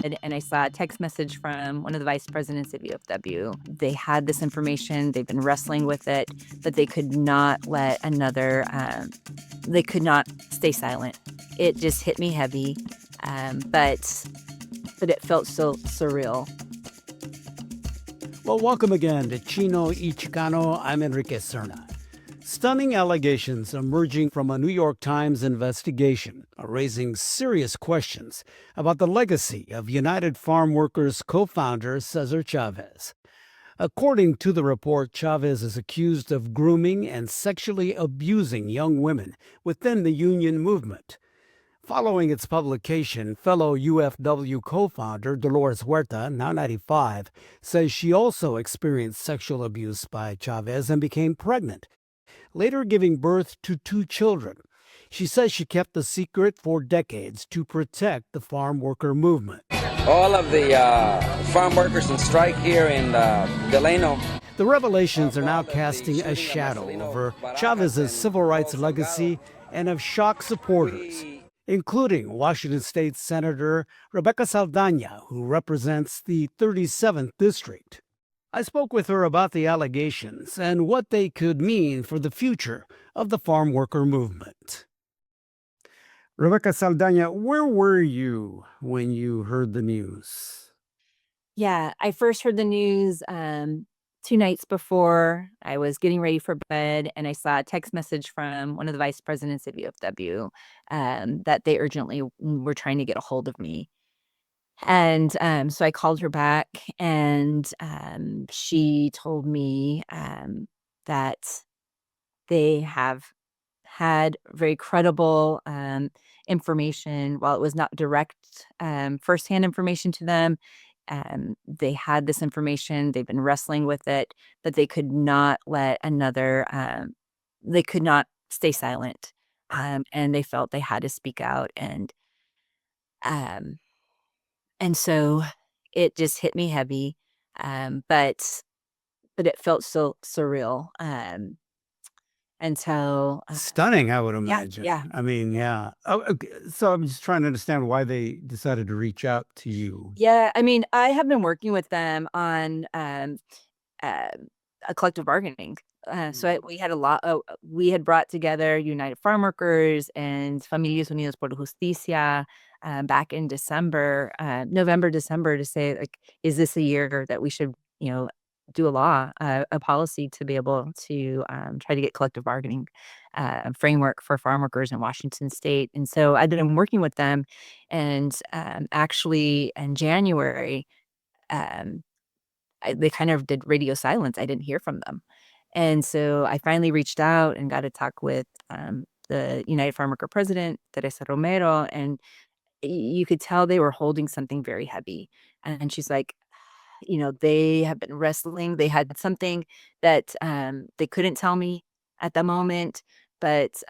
and I saw a text message from one of the vice presidents of UFW. They had this information. They've been wrestling with it, but they could not they could not stay silent. It just hit me heavy, but it felt so surreal. Well, welcome again to Chino y Chicano. I'm Enrique Cerna. Stunning allegations emerging from a New York Times investigation are raising serious questions about the legacy of United Farm Workers co-founder Cesar Chavez. According to the report, Chavez is accused of grooming and sexually abusing young women within the union movement. Following its publication, fellow UFW co-founder Dolores Huerta, now 95, says she also experienced sexual abuse by Chavez and became pregnant, later giving birth to 2 children. She says she kept the secret for decades to protect the farm worker movement. All of the farm workers on strike here in Delano. The revelations are now casting a shadow over Chavez's civil rights legacy and have shocked supporters, including Washington State Senator Rebecca Saldaña, who represents the 37th District. I spoke with her about the allegations and what they could mean for the future of the farm worker movement. Rebecca Saldaña, where were you when you heard the news? Yeah, I first heard the news 2 nights before I was getting ready for bed, and I saw a text message from one of the vice presidents of UFW that they urgently were trying to get a hold of me. And so I called her back, and she told me that they have had very credible information. While it was not direct firsthand information to them, they had this information. They've been wrestling with it, but they could not they could not stay silent. And they felt they had to speak out. Um, and so it just hit me heavy. But it felt so surreal. And so, Stunning, I would yeah, imagine. yeah. I mean, yeah. Oh, okay. So I'm just trying to understand why they decided to reach out to you. Yeah, I mean, I have been working with them on, uh, a collective bargaining. We had brought together United Farm Workers and Familias Unidas por Justicia, back in November, December, to say, like, is this a year that we should, do a policy to be able to, try to get collective bargaining, framework for farm workers in Washington State. And so I've been working with them, and, actually in January, um, they kind of did radio silence. I didn't hear from them. And so I finally reached out and got to talk with, the United Farm Worker president, Teresa Romero, and you could tell they were holding something very heavy. And she's like, they have been wrestling. They had something that they couldn't tell me at the moment, but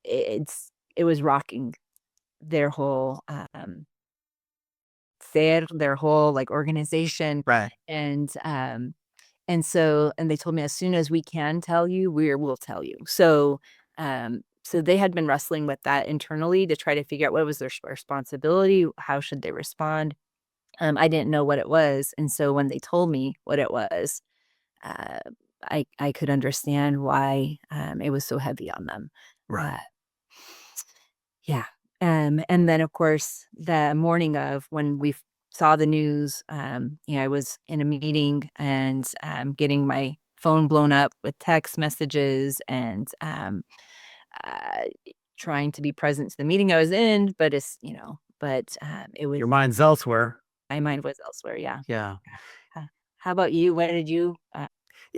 it was rocking their whole their whole like organization. Right. And they told me, as soon as we can tell you, we'll tell you. So they had been wrestling with that internally to try to figure out what was their responsibility, how should they respond. I didn't know what it was, and so when they told me what it was, uh, I could understand why it was so heavy on them. Right. Uh, yeah. And then, of course, the morning of when we saw the news, I was in a meeting and getting my phone blown up with text messages and uh, trying to be present to the meeting I was in, but it was Your mind's elsewhere. my mind was elsewhere. Yeah. Yeah. How about you? When did you?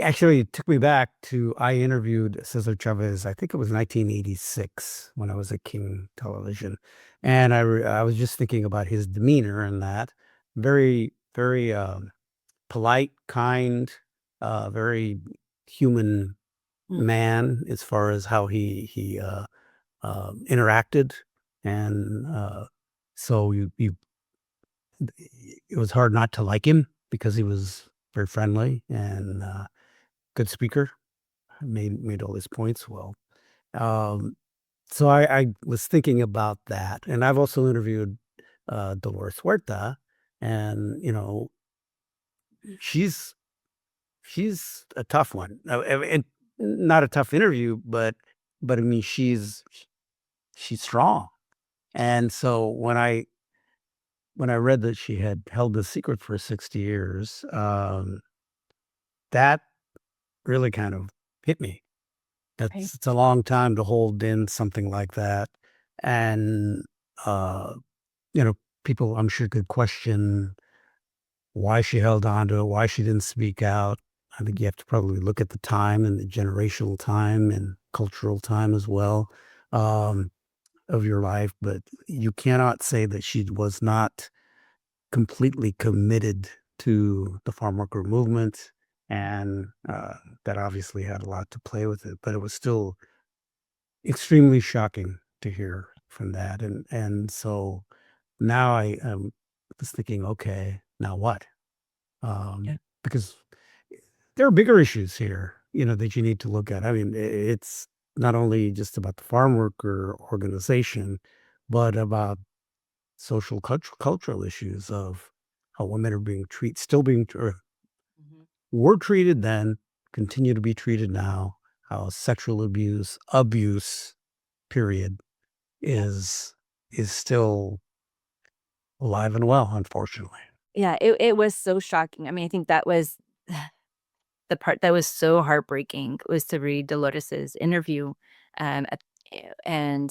Actually, it took me back to I interviewed Cesar Chavez. I think it was 1986 when I was at King Television, and I was just thinking about his demeanor and that very very polite, kind, very human man as far as how he interacted, and so it was hard not to like him because he was very friendly and good speaker. Made all his points well. Um, so I was thinking about that, and I've also interviewed Dolores Huerta, and she's a tough one. And not a tough interview, but I mean, she's strong. And so when I read that she had held the secret for 60 years, that really kind of hit me. Right. It's a long time to hold in something like that. And, uh, you know, people I'm sure could question why she held on to it, why she didn't speak out. I think you have to probably look at the time and the generational time and cultural time as well, um, of your life. But you cannot say that she was not completely committed to the farm worker movement. And that obviously had a lot to play with it. But it was still extremely shocking to hear from that. And so now I was thinking, okay, now what? Yeah. Because there are bigger issues here, that you need to look at. I mean, it's not only just about the farm worker organization, but about social cultural issues of how women are being treated, still being, or Mhm. were treated then, continue to be treated now, how sexual abuse, period, Yeah. is still alive and well, unfortunately. Yeah, it was so shocking. I mean, I think that was the part that was so heartbreaking was to read Dolores's interview, at and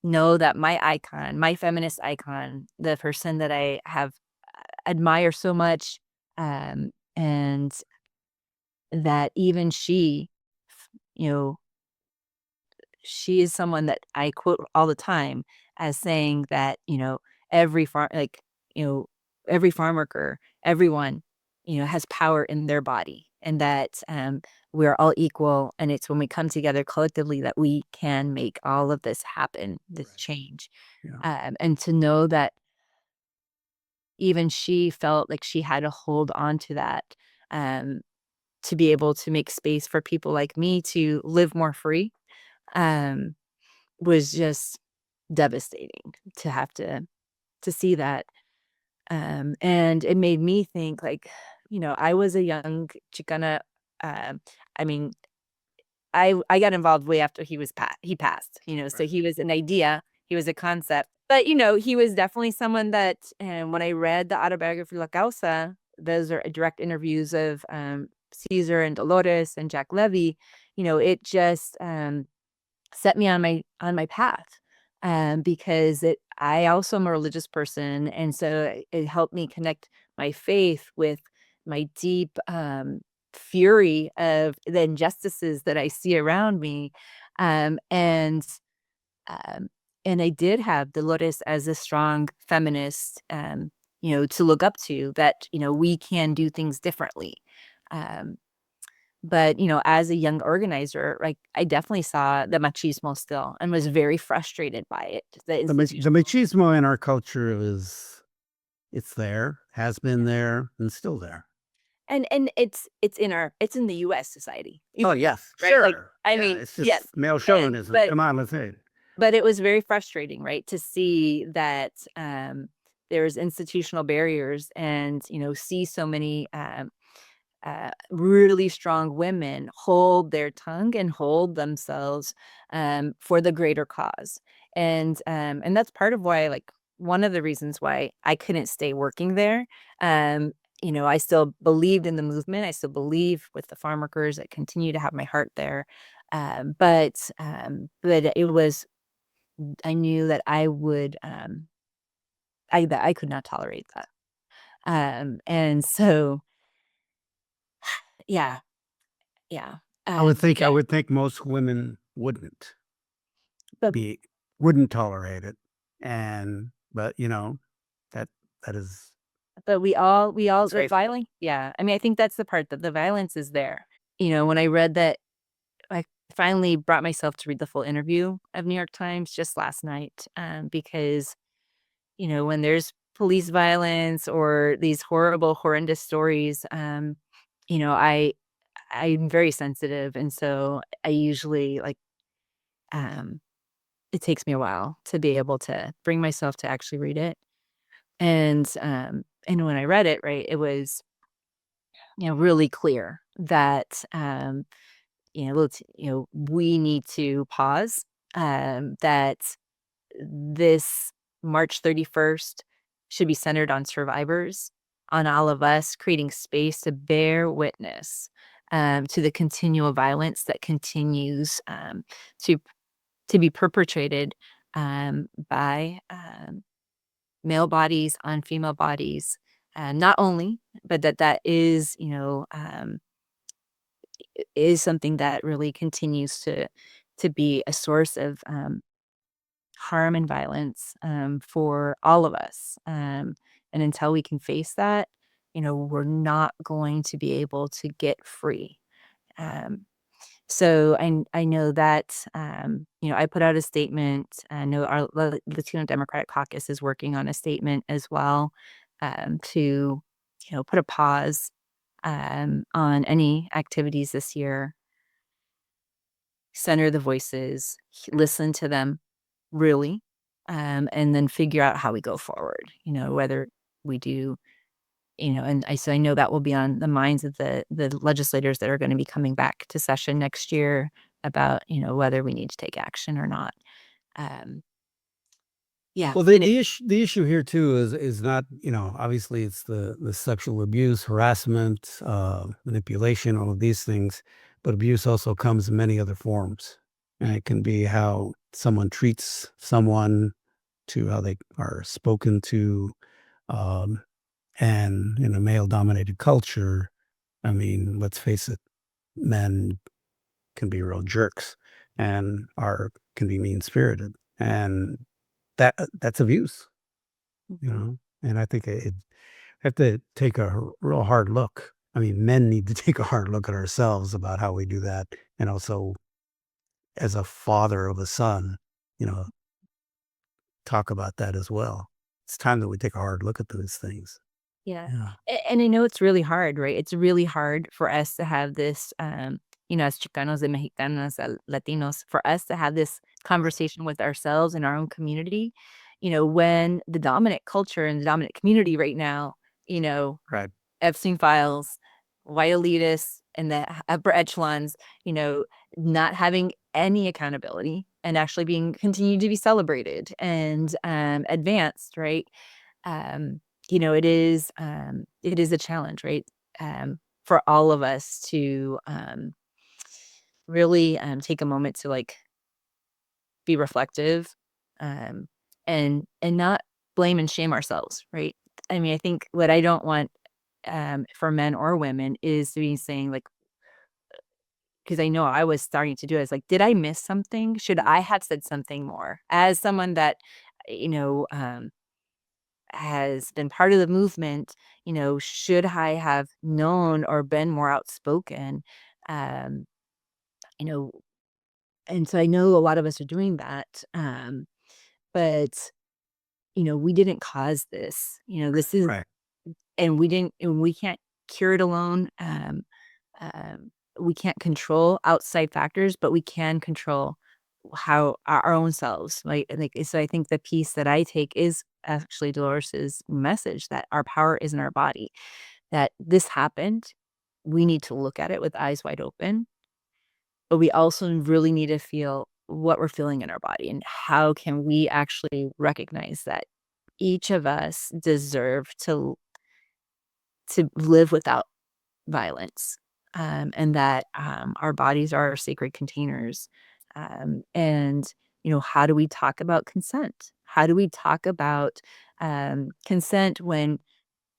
know that my icon, my feminist icon, the person that I have admire so much, and that even she, you know, she is someone that I quote all the time as saying that, every farm like, you know, every farm worker, everyone, has power in their body and that we're all equal. And it's when we come together collectively that we can make all of this happen, this Right. change. Yeah. And to know that even she felt like she had to hold on to that um, to be able to make space for people like me to live more free. Um, was just devastating to have to see that, and it made me think, like, I was a young Chicana, I mean, I got involved way after he passed, so Right. he was an idea, he was a concept, but, he was definitely someone that and when I read the autobiography La Causa, those are direct interviews of, Cesar and Dolores and Jack Levy, it just, set me on my path, because I also am a religious person, and so it helped me connect my faith with my deep, fury of the injustices that I see around me, um, and, um, and I did have Dolores as a strong feminist, to look up to that, we can do things differently, um but, as a young organizer, like, I definitely saw the machismo still and was very frustrated by it, the The institutional machismo in our culture it's there, has been there, and still there. and it's in it's in the US society, Oh, yes, right? Like, sure. I Yeah, mean, it's yes, just male and chauvinism. Come on, let's say it. but it was very frustrating, right, to see that, there's institutional barriers and, see so many, really strong women hold their tongue and hold themselves for the greater cause. And that's part of why, like, one of the reasons why I couldn't stay working there. Um, I still believed in the movement. I still believe with the farm workers. I continue to have my heart there. But it was I knew that I would that I could not tolerate that. And so yeah, yeah. I Yeah. would think most women But be wouldn't tolerate it, but, that that is but we all that's the very violence yeah, I mean, I think that's the part that the violence is there. When I read that I finally brought myself to read the full interview of New York Times just last night, because, when there's police violence or these horrible, horrendous stories, you know, I I'm very sensitive, and so I usually, like, um it takes me a while to be able to bring myself to actually read it. And when I read it, right, it was, really clear that, we need to pause, that this March 31st should be centered on survivors, on all of us creating space to bear witness, to the continual violence that continues, to to be perpetrated, by, male bodies on female bodies, not only, but that is, is something that really continues to be a source of, harm and violence, for all of us. And until we can face that, we're not going to be able to get free. Um, so I know that, I put out a statement. I know our Latino Democratic Caucus is working on a statement as well, to, put a pause, on any activities this year, center the voices, listen to them really, and then figure out how we go forward, whether we do, so I know that will be on the minds of the legislators that are going to be coming back to session next year about, whether we need to take action or not. Um, yeah. Well, the issue here too is not, obviously it's the sexual abuse, harassment, manipulation, all of these things, but abuse also comes in many other forms, and it can be how someone treats someone, to how they are spoken to, um, and in a male-dominated culture, I mean, let's face it, men can be real jerks and are can be mean-spirited, and that's abuse. And I think it have to take a real hard look. I mean, men need to take a hard look at ourselves about how we do that, and also as a father of a son, you know, talk about that as well. It's time that we take a hard look at those things. Yeah. Yeah. And I know it's really hard, right? It's really hard for us to have this, as Chicanos and Mexicanos, Latinos, for us to have this conversation with ourselves in our own community, when the dominant culture and the dominant community right now, you know, Right. Epstein files, white elitists, and the upper echelons, you know, not having any accountability and actually being continued to be celebrated and advanced, right? um, it is a challenge, right? For all of us to really take a moment to like be reflective, um, and not blame and shame ourselves, right? I mean, I think what I don't want, for men or women is to be saying like, because I know I was starting to do it. It's like, did I miss something? Should I have said something more? As someone that, you know, um, has been part of the movement, should I have known or been more outspoken? Um, you know, and so I know a lot of us are doing that. But we didn't cause this. This is, Right. and we didn't, and we can't cure it alone. Um, we can't control outside factors, but we can control how our own selves, like, so I think the piece that I take is actually Dolores's message that our power is in our body, that this happened. We need to look at it with eyes wide open, but we also really need to feel what we're feeling in our body and how can we actually recognize that each of us deserve to live without violence, and that, our bodies are our sacred containers. And, how do we talk about consent? How do we talk about, consent when,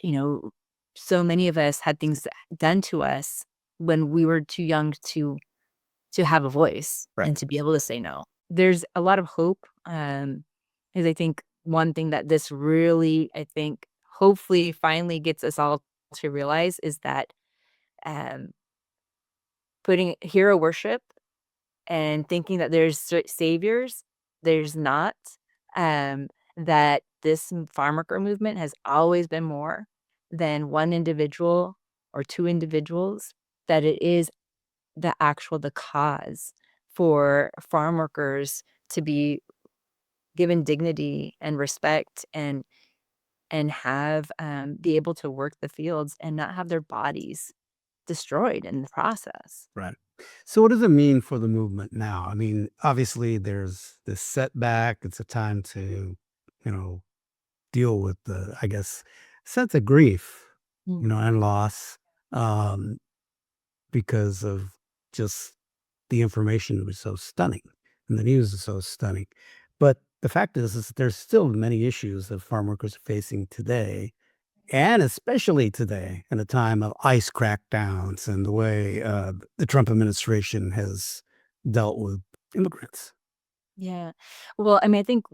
you know, so many of us had things done to us when we were too young to have a voice Right. and to be able to say no? There's a lot of hope, is I think one thing that this really, I think, hopefully finally gets us all to realize is that, um, putting hero worship and thinking that there's saviors, there's not. Um, that this farm worker movement has always been more than one individual or two individuals, that it is the cause for farm workers to be given dignity and respect and have be able to work the fields and not have their bodies destroyed in the process. Right. So, what does it mean for the movement now? I mean, obviously, there's this setback. It's a time to, you know, deal with the, I guess, sense of grief, Mm. and loss, um, because of just the information was so stunning and the news is so stunning. But the fact is there's still many issues that farm workers are facing today, and especially today in a time of ICE crackdowns and the way the Trump administration has dealt with immigrants. Yeah. Well, I mean, I think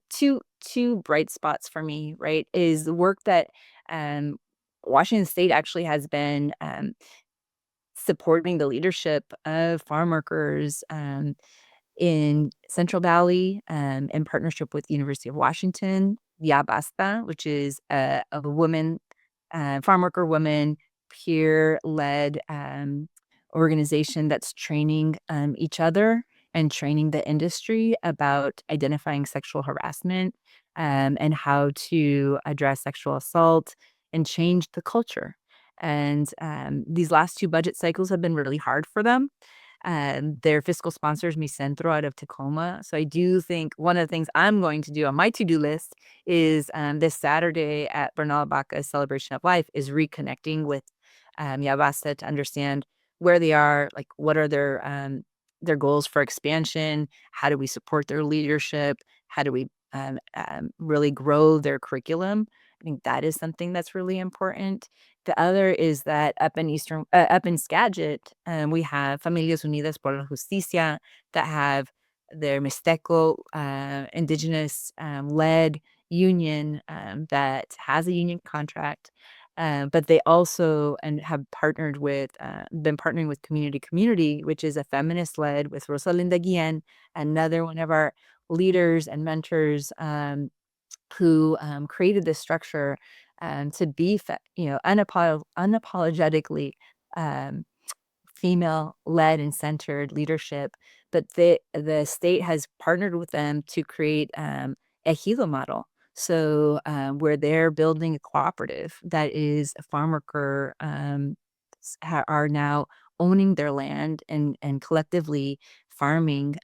two bright spots for me, right, is the work that um, Washington State actually has been supporting the leadership of farm workers in Central Valley, in partnership with University of Washington, Ya Basta, which is a woman, farm worker woman, peer-led organization that's training each other and training the industry about identifying sexual harassment and how to address sexual assault and change the culture. And these last two budget cycles have been really hard for them. Their fiscal sponsors, Mi Centro out of Tacoma. So I do think one of the things I'm going to do on my to-do list is this Saturday at Bernal Baca's Celebration of Life is reconnecting with Yabasta to understand where they are, like what are their goals for expansion, how do we support their leadership, how do we really grow their curriculum. I think that is something that's really important. The other is that up in Skagit, we have Familias Unidas por la Justicia that have their Mixteco indigenous led union that has a union contract. But they also and have partnered with been partnering with Community, which is a feminist led with Rosalinda Guillen, another one of our leaders and mentors who created this structure to be, unapologetically um, female-led and centered leadership. But the state has partnered with them to create a Ejido model. So where they're building a cooperative that is a farm worker are now owning their land and collectively farming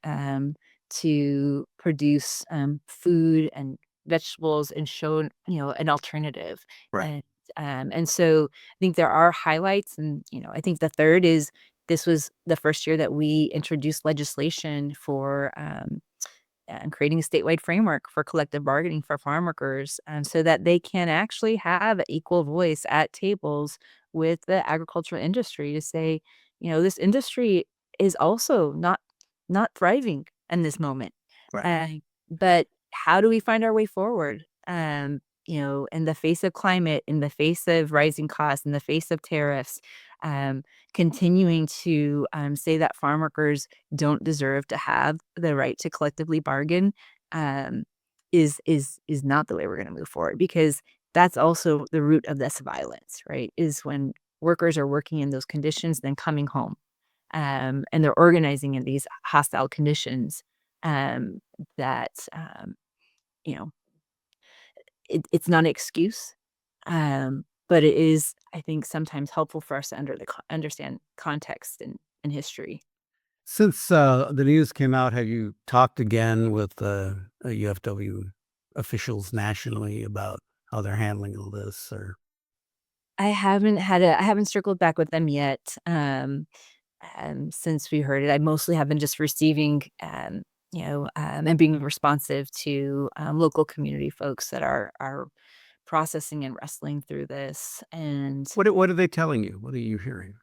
to produce food and vegetables and show an alternative. Right. And so I think there are highlights, and I think the third is this was the first year that we introduced legislation for and creating a statewide framework for collective bargaining for farm workers, so that they can actually have an equal voice at tables with the agricultural industry to say, this industry is also not thriving in this moment. Right. Uh, but how do we find our way forward? In the face of climate, in the face of rising costs, in the face of tariffs, um, continuing to say that farm workers don't deserve to have the right to collectively bargain um, is not the way we're going to move forward, because that's also the root of this violence, right? Is when workers are working in those conditions, then coming home and they're organizing in these hostile conditions um, that you know it's not an excuse, but it is, I think, sometimes helpful for us to understand context and history. Since the news came out, have you talked again with UFW officials nationally about how they're handling all this? Or I haven't circled back with them yet, since we heard it. I mostly have been just receiving, and being responsive to local community folks that are processing and wrestling through this. And what are they telling you? What are you hearing?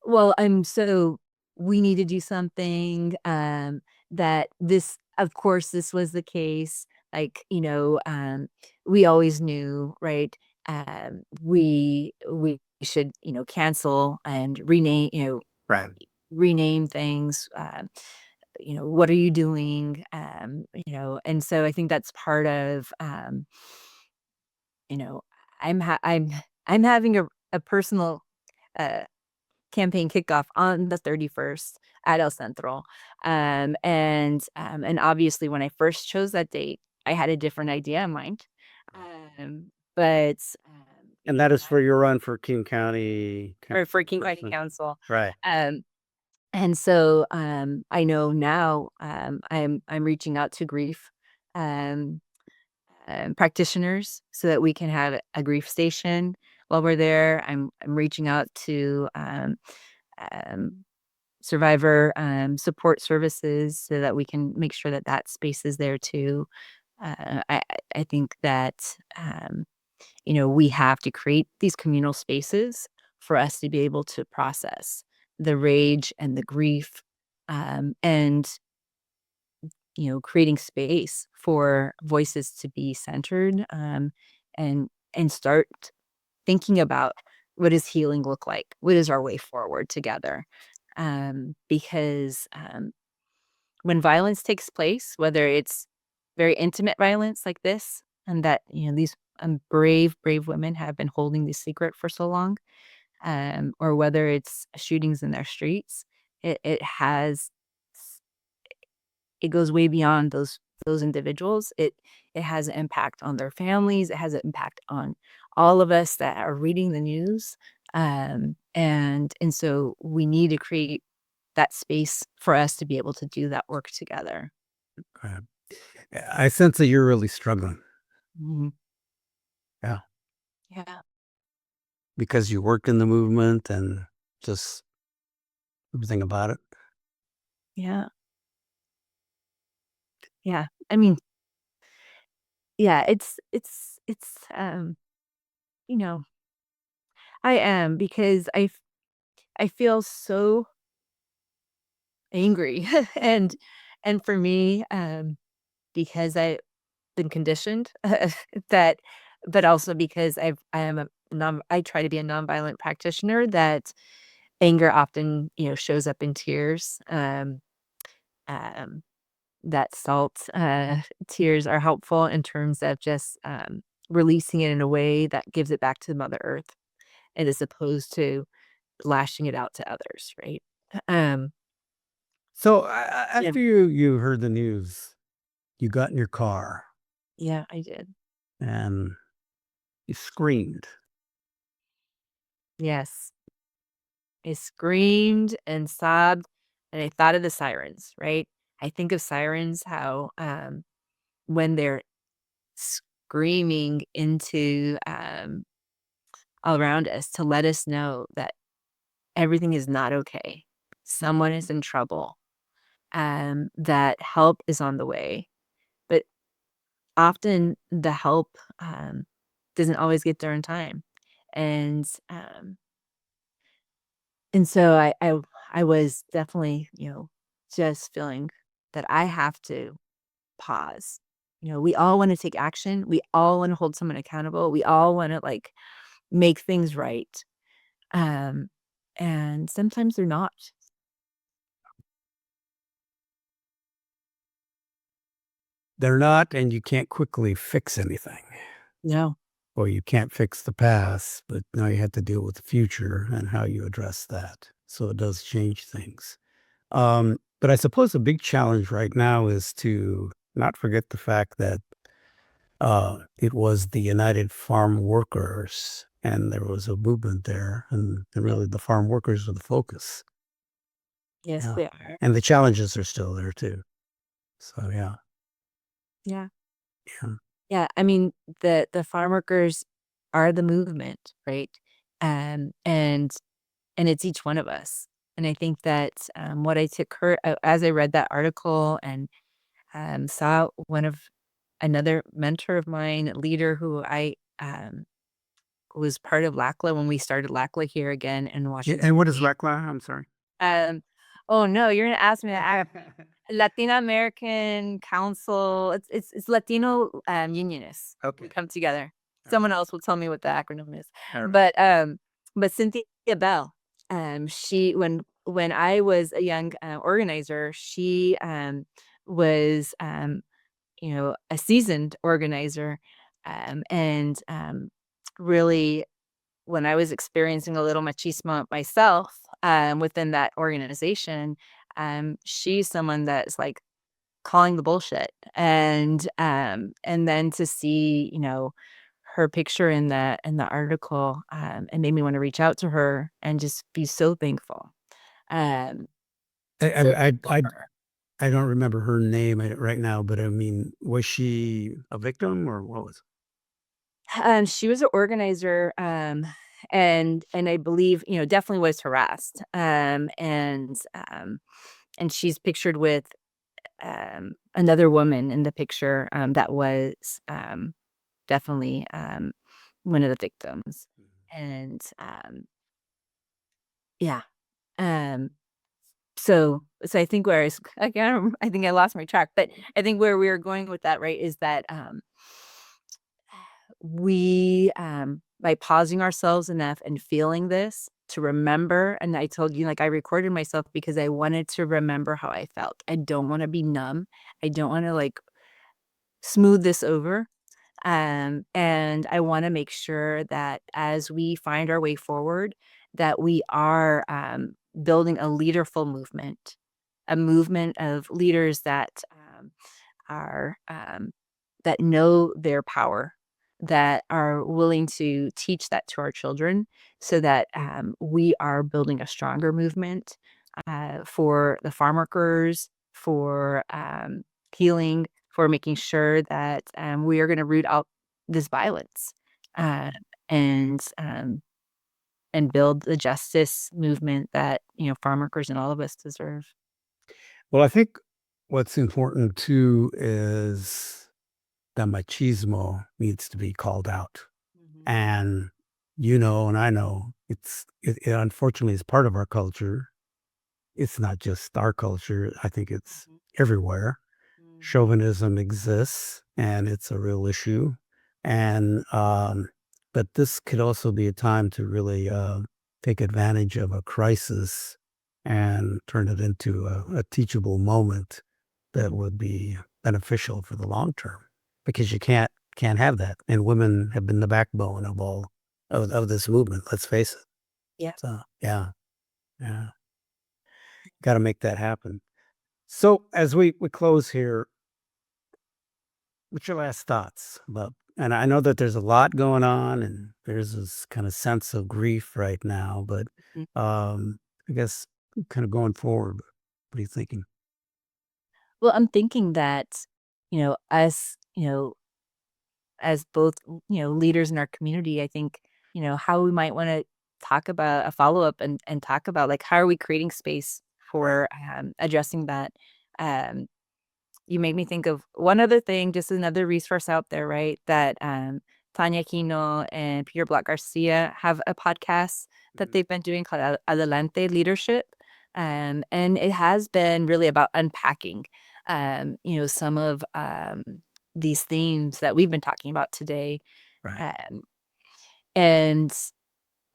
well, so we need to do something, that this of course, this was the case, like, we always knew, right? We should, cancel and Right. rename things, what are you doing? And so I think that's part of, you know, I'm having a personal, uh campaign kickoff on the 31st at El Centro. And obviously when I first chose that date, I had a different idea in mind. But And that is for your run for King County. or for King County Council. Right. Um, and so I know now I'm reaching out to grief um, practitioners so that we can have a grief station while we're there. I'm reaching out to um, survivor support services so that we can make sure that that space is there too. I think that we have to create these communal spaces for us to be able to process the rage and the grief, and creating space for voices to be centered, and start thinking about what does healing look like? What is our way forward together? Because when violence takes place, whether it's very intimate violence like this, and that these brave women have been holding this secret for so long, or whether it's shootings in their streets, it goes way beyond those individuals. It has an impact on their families. It has an impact on all of us that are reading the news. And so we need to create that space for us to be able to do that work together. Okay. I sense that you're really struggling. Mhm. Yeah. Yeah. Because you worked in the movement and just everything about it. Yeah. Yeah. I mean, yeah, it's you know, I am because I feel so angry and for me, because I've been conditioned that, but also because I try to be a nonviolent practitioner, that anger often, shows up in tears. Um, that salt tears are helpful in terms of just releasing it in a way that gives it back to Mother Earth, and as opposed to lashing it out to others, right? Um, So yeah, after you heard the news, you got in your car yeah, I did. and you screamed. Yes, I screamed and sobbed, and I thought of the sirens, right? I think of sirens, how when they're screaming into all around us to let us know that everything is not okay. Someone is in trouble, that help is on the way. But often the help doesn't always get there in time. And so I was definitely, just feeling that I have to pause. We all want to take action. We all want to hold someone accountable. We all want to like make things right. Um, and sometimes they're not. They're not, and you can't quickly fix anything. No. Or you can't fix the past, but now you have to deal with the future and how you address that. So it does change things. But I suppose the big challenge right now is to not forget the fact that it was the United Farm Workers, and there was a movement there, and Yep. really the farm workers are the focus. Yes, Yeah, they are. and the challenges are still there too. So yeah, Yeah. yeah. Yeah. I mean, the farm workers are the movement, right? And it's each one of us. And I think that what I took her as I read that article and saw another mentor of mine, leader who I was part of LACLA when we started LACLA here again in Yeah, Washington and what is State. RECLA? I'm sorry. Um, oh no, you're gonna ask me that. Latina American Council. It's Latino unionists. Okay. We come together. All right. Someone else will tell me what the acronym is. All right. But Cynthia Bell, she when I was a young organizer, she was a seasoned organizer, and really when I was experiencing a little machismo myself within that organization, she's someone that's like calling the bullshit, and then to see her picture in the article, and made me want to reach out to her and just be so thankful. Um, so I, thankful I, for her. I don't remember her name right now, but I mean, was she a victim or what was She was an organizer, and I believe, definitely was harassed. And she's pictured with another woman in the picture, that was definitely one of the victims. And yeah. Um so I think where I think I lost my track, but I think where we were going with that, right, is that we by pausing ourselves enough and feeling this to remember. And I told you, like, I recorded myself because I wanted to remember how I felt. I don't want to be numb. I don't want to, like, smooth this over. And I want to make sure that as we find our way forward, that we are building a leaderful movement, a movement of leaders that are that know their power, that are willing to teach that to our children, so that we are building a stronger movement for the farm workers, for healing, for making sure that we are going to root out this violence, uh, and um, and build the justice movement that farm workers and all of us deserve. Well, I think what's important too is that machismo needs to be called out. Mhm, And you know, and I know it unfortunately is part of our culture. It's not just our culture. I think it's mhm, everywhere. mhm, Chauvinism exists and it's a real issue. And but this could also be a time to really take advantage of a crisis and turn it into a teachable moment that would be beneficial for the long term because you can't have that. And women have been the backbone of all of this movement, let's face it. yeah. So yeah, yeah. Gotta make that happen. So as we close here, what's your last thoughts about, and I know that there's a lot going on and there's this kind of sense of grief right now, but Mhm. I guess kind of going forward, what are you thinking? Well, I'm thinking that, us, as both, leaders in our community, I think, how we might want to talk about a follow up, and talk about, like, how are we creating space for addressing that. Um, you made me think of one other thing, just another resource out there, right? That Tanya Chino and Peter Block Garcia have a podcast that Mhm. they've been doing called Adelante Leadership. And it has been really about unpacking, some of these themes that we've been talking about today. Right. Um, and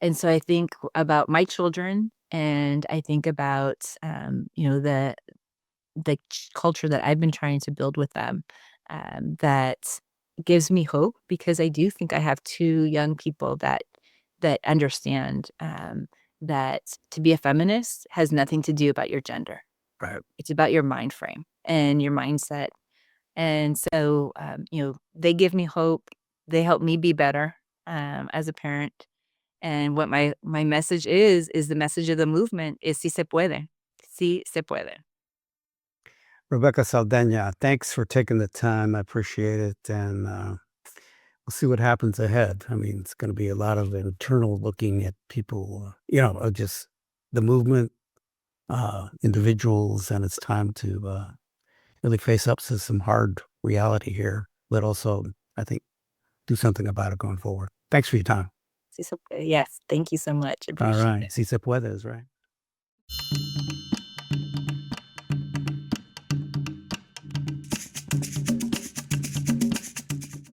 and so I think about my children, and I think about the culture that I've been trying to build with them, that gives me hope, because I do think I have 2 young people that understand, that to be a feminist has nothing to do about your gender. Right. It's about your mind frame and your mindset. And so, they give me hope. They help me be better, as a parent. And what my message is the message of the movement is "Si se puede. Si se puede." Rebecca Saldaña, thanks for taking the time. I appreciate it. And we'll see what happens ahead. I mean, it's going to be a lot of internal looking at people, just the movement, individuals, and it's time to really face up to some hard reality here, but also, I think, do something about it going forward. Thanks for your time. Si se puede. Yes, thank you so much. All Appreciate right. it. Si se puede is right.